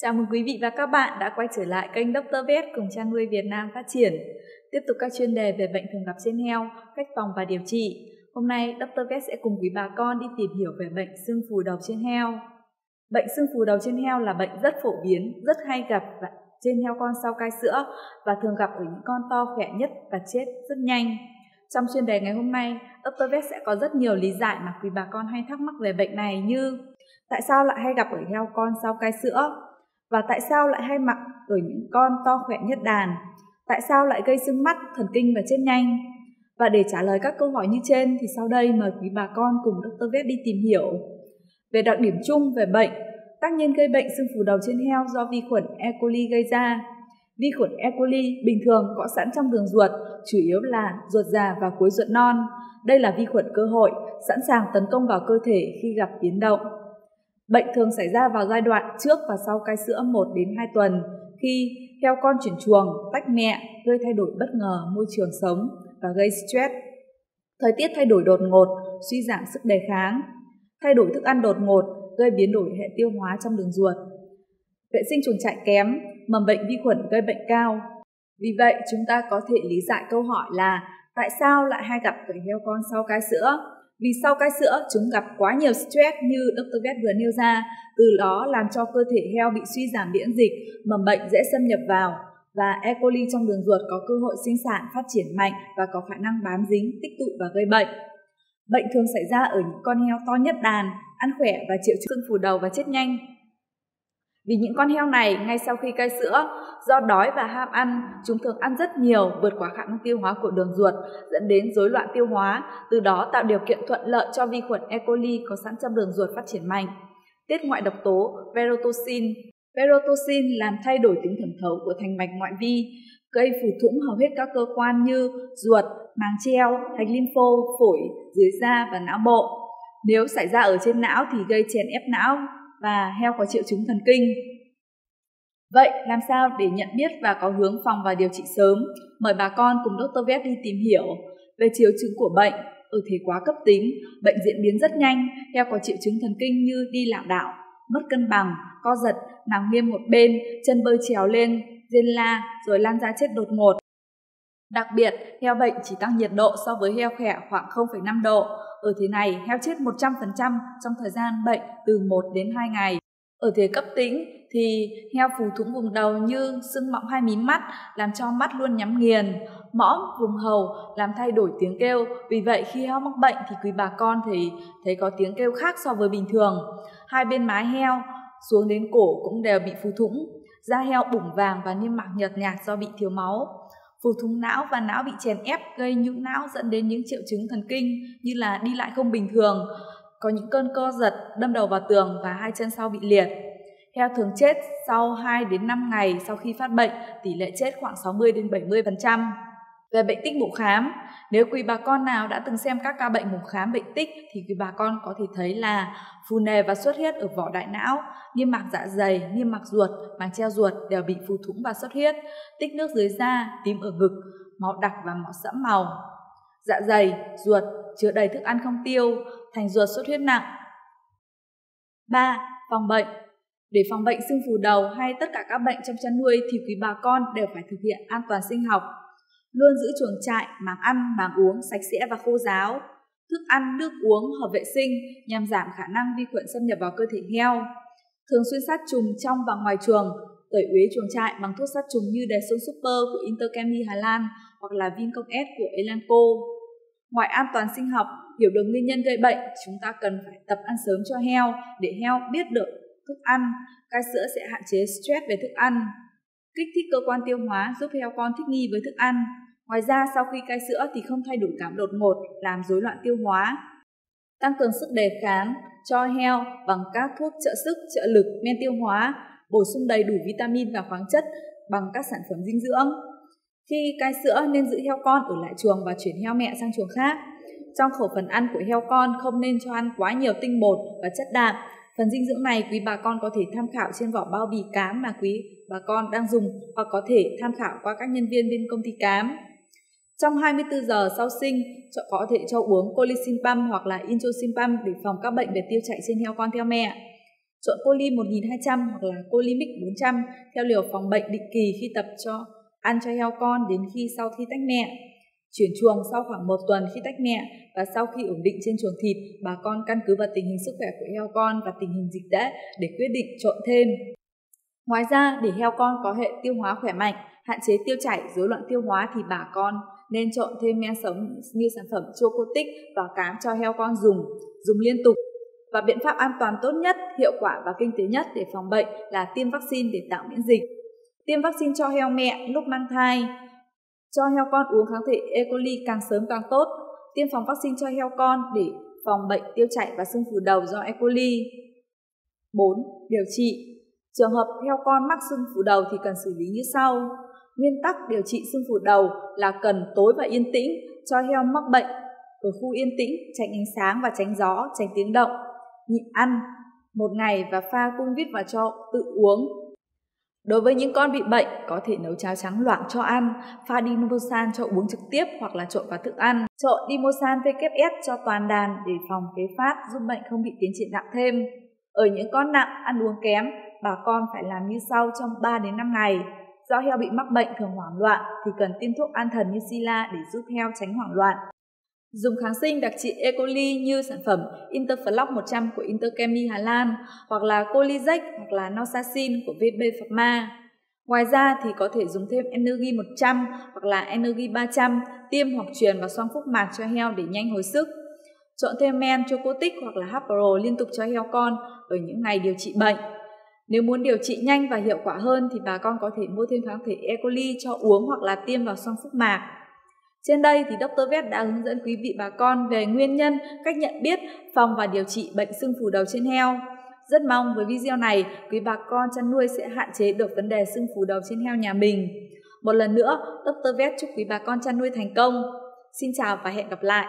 Chào mừng quý vị và các bạn đã quay trở lại kênh Dr. Vet cùng chăn nuôi Việt Nam phát triển. Tiếp tục các chuyên đề về bệnh thường gặp trên heo, cách phòng và điều trị. Hôm nay Dr. Vet sẽ cùng quý bà con đi tìm hiểu về bệnh sưng phù đầu trên heo. Bệnh sưng phù đầu trên heo là bệnh rất phổ biến, rất hay gặp trên heo con sau cai sữa và thường gặp ở những con to khỏe nhất và chết rất nhanh. Trong chuyên đề ngày hôm nay, Dr. Vet sẽ có rất nhiều lý giải mà quý bà con hay thắc mắc về bệnh này như tại sao lại hay gặp ở heo con sau cai sữa? Và tại sao lại hay mắc ở những con to khỏe nhất đàn? Tại sao lại gây sưng mắt, thần kinh và chết nhanh? Và để trả lời các câu hỏi như trên thì sau đây mời quý bà con cùng Dr. Vet đi tìm hiểu về đặc điểm chung về bệnh. Tác nhân gây bệnh sưng phù đầu trên heo do vi khuẩn E. coli gây ra. Vi khuẩn E. coli bình thường có sẵn trong đường ruột, chủ yếu là ruột già và cuối ruột non. Đây là vi khuẩn cơ hội, sẵn sàng tấn công vào cơ thể khi gặp biến động. Bệnh thường xảy ra vào giai đoạn trước và sau cai sữa 1 đến 2 tuần, khi heo con chuyển chuồng, tách mẹ, gây thay đổi bất ngờ môi trường sống và gây stress. Thời tiết thay đổi đột ngột, suy giảm sức đề kháng. Thay đổi thức ăn đột ngột, gây biến đổi hệ tiêu hóa trong đường ruột. Vệ sinh chuồng trại kém, mầm bệnh vi khuẩn gây bệnh cao. Vì vậy, chúng ta có thể lý giải câu hỏi là tại sao lại hay gặp ở heo con sau cai sữa? Vì sau cai sữa, chúng gặp quá nhiều stress như Dr. Vet vừa nêu ra, từ đó làm cho cơ thể heo bị suy giảm miễn dịch, mầm bệnh dễ xâm nhập vào và E. coli trong đường ruột có cơ hội sinh sản, phát triển mạnh và có khả năng bám dính, tích tụ và gây bệnh. Bệnh thường xảy ra ở những con heo to nhất đàn, ăn khỏe và triệu chứng sưng phù đầu và chết nhanh. Vì những con heo này, ngay sau khi cai sữa, do đói và ham ăn, chúng thường ăn rất nhiều, vượt quá khả năng tiêu hóa của đường ruột, dẫn đến rối loạn tiêu hóa, từ đó tạo điều kiện thuận lợi cho vi khuẩn E. coli có sẵn trong đường ruột phát triển mạnh. Tiết ngoại độc tố Verotoxin. Verotoxin làm thay đổi tính thẩm thấu của thành mạch ngoại vi, gây phù thủng hầu hết các cơ quan như ruột, màng treo, hạch lympho, phổi, dưới da và não bộ. Nếu xảy ra ở trên não thì gây chèn ép não và heo có triệu chứng thần kinh. Vậy làm sao để nhận biết và có hướng phòng và điều trị sớm? Mời bà con cùng Dr. Vet đi tìm hiểu về triệu chứng của bệnh. Ở thể quá cấp tính, bệnh diễn biến rất nhanh, heo có triệu chứng thần kinh như đi lảo đảo, mất cân bằng, co giật, nằm nghiêng một bên, chân bơi trèo lên, rên la, rồi lan ra chết đột ngột. Đặc biệt, heo bệnh chỉ tăng nhiệt độ so với heo khỏe khoảng 0,5 độ. Ở thế này, heo chết 100% trong thời gian bệnh từ 1 đến 2 ngày. Ở thế cấp tính thì heo phù thủng vùng đầu như sưng mọng hai mí mắt, làm cho mắt luôn nhắm nghiền, mõm vùng hầu làm thay đổi tiếng kêu. Vì vậy khi heo mắc bệnh thì quý bà con thấy có tiếng kêu khác so với bình thường. Hai bên mái heo xuống đến cổ cũng đều bị phù thủng, da heo bủng vàng và niêm mạc nhợt nhạt do bị thiếu máu. Phù thủng não và não bị chèn ép gây nhũn não dẫn đến những triệu chứng thần kinh như là đi lại không bình thường, có những cơn co giật, đâm đầu vào tường và hai chân sau bị liệt. Heo thường chết sau 2 đến 5 ngày sau khi phát bệnh, tỷ lệ chết khoảng 60 đến 70%. Về bệnh tích mổ khám, nếu quý bà con nào đã từng xem các ca bệnh mổ khám bệnh tích thì quý bà con có thể thấy là phù nề và xuất huyết ở vỏ đại não, niêm mạc dạ dày, niêm mạc ruột, màng treo ruột đều bị phù thủng và xuất huyết, tích nước dưới da, tím ở ngực, máu đặc và máu sẫm màu. Dạ dày, ruột chứa đầy thức ăn không tiêu, thành ruột xuất huyết nặng. 3. Phòng bệnh. Để phòng bệnh sưng phù đầu hay tất cả các bệnh trong chăn nuôi thì quý bà con đều phải thực hiện an toàn sinh học. Luôn giữ chuồng trại, màng ăn, màng uống sạch sẽ và khô ráo. Thức ăn, nước uống hợp vệ sinh nhằm giảm khả năng vi khuẩn xâm nhập vào cơ thể heo. Thường xuyên sát trùng trong và ngoài chuồng, tẩy uế chuồng trại bằng thuốc sát trùng như Deson Super của Interchemi Hà Lan hoặc là Vincom S của Elanco. Ngoài an toàn sinh học, hiểu được nguyên nhân gây bệnh, chúng ta cần phải tập ăn sớm cho heo để heo biết được thức ăn. Cai sữa sẽ hạn chế stress về thức ăn, kích thích cơ quan tiêu hóa giúp heo con thích nghi với thức ăn. Ngoài ra, sau khi cai sữa thì không thay đổi cảm đột ngột, làm rối loạn tiêu hóa. Tăng cường sức đề kháng cho heo bằng các thuốc trợ sức, trợ lực, men tiêu hóa, bổ sung đầy đủ vitamin và khoáng chất bằng các sản phẩm dinh dưỡng. Khi cai sữa nên giữ heo con ở lại chuồng và chuyển heo mẹ sang chuồng khác. Trong khẩu phần ăn của heo con không nên cho ăn quá nhiều tinh bột và chất đạm. Phần dinh dưỡng này quý bà con có thể tham khảo trên vỏ bao bì cám mà quý bà con đang dùng hoặc có thể tham khảo qua các nhân viên bên công ty cám. Trong 24 giờ sau sinh, có thể cho uống Colisyn Pump hoặc là Introsin Pump để phòng các bệnh về tiêu chảy trên heo con theo mẹ. Trộn Coli 1200 hoặc là Colimix 400 theo liều phòng bệnh định kỳ khi tập cho ăn cho heo con đến sau khi tách mẹ. Chuyển chuồng sau khoảng 1 tuần khi tách mẹ và sau khi ổn định trên chuồng thịt, bà con căn cứ vào tình hình sức khỏe của heo con và tình hình dịch tễ để quyết định trộn thêm. Ngoài ra, để heo con có hệ tiêu hóa khỏe mạnh, hạn chế tiêu chảy, rối loạn tiêu hóa thì bà con nên trộn thêm men sống như sản phẩm Chocotic vào cám cho heo con dùng liên tục. Và biện pháp an toàn tốt nhất, hiệu quả và kinh tế nhất để phòng bệnh là tiêm vaccine để tạo miễn dịch. Tiêm vaccine cho heo mẹ lúc mang thai. Cho heo con uống kháng thể E. coli càng sớm càng tốt. Tiêm phòng vaccine cho heo con để phòng bệnh tiêu chảy và sưng phù đầu do E. coli. 4. Điều trị. Trường hợp heo con mắc sưng phù đầu thì cần xử lý như sau. Nguyên tắc điều trị sưng phù đầu là cần tối và yên tĩnh, cho heo mắc bệnh ở khu yên tĩnh, tránh ánh sáng và tránh gió, tránh tiếng động. Nhịn ăn 1 ngày và pha cung vít và cho tự uống. Đối với những con bị bệnh, có thể nấu cháo trắng loãng cho ăn, pha Dimosan cho uống trực tiếp hoặc là trộn vào thức ăn. Trộn Dimosan VKS cho toàn đàn để phòng phế phát, giúp bệnh không bị tiến triển nặng thêm. Ở những con nặng, ăn uống kém, bà con phải làm như sau trong 3 đến 5 ngày. Do heo bị mắc bệnh thường hoảng loạn thì cần tiêm thuốc an thần như Sila để giúp heo tránh hoảng loạn. Dùng kháng sinh đặc trị E. coli như sản phẩm Interfloc 100 của Interchemi Hà Lan hoặc là Colizex hoặc là Noxacin của VB Pharma. Ngoài ra thì có thể dùng thêm Energy 100 hoặc là Energy 300 tiêm hoặc truyền vào xoang phúc mạc cho heo để nhanh hồi sức. Trộn thêm men Chocotic hoặc là Hapro liên tục cho heo con ở những ngày điều trị bệnh. Nếu muốn điều trị nhanh và hiệu quả hơn thì bà con có thể mua thêm kháng thể E. coli cho uống hoặc là tiêm vào xoang phúc mạc. Trên đây thì Dr. Vet đã hướng dẫn quý vị bà con về nguyên nhân, cách nhận biết, phòng và điều trị bệnh sưng phù đầu trên heo. Rất mong với video này, quý bà con chăn nuôi sẽ hạn chế được vấn đề sưng phù đầu trên heo nhà mình. Một lần nữa, Dr. Vet chúc quý bà con chăn nuôi thành công. Xin chào và hẹn gặp lại!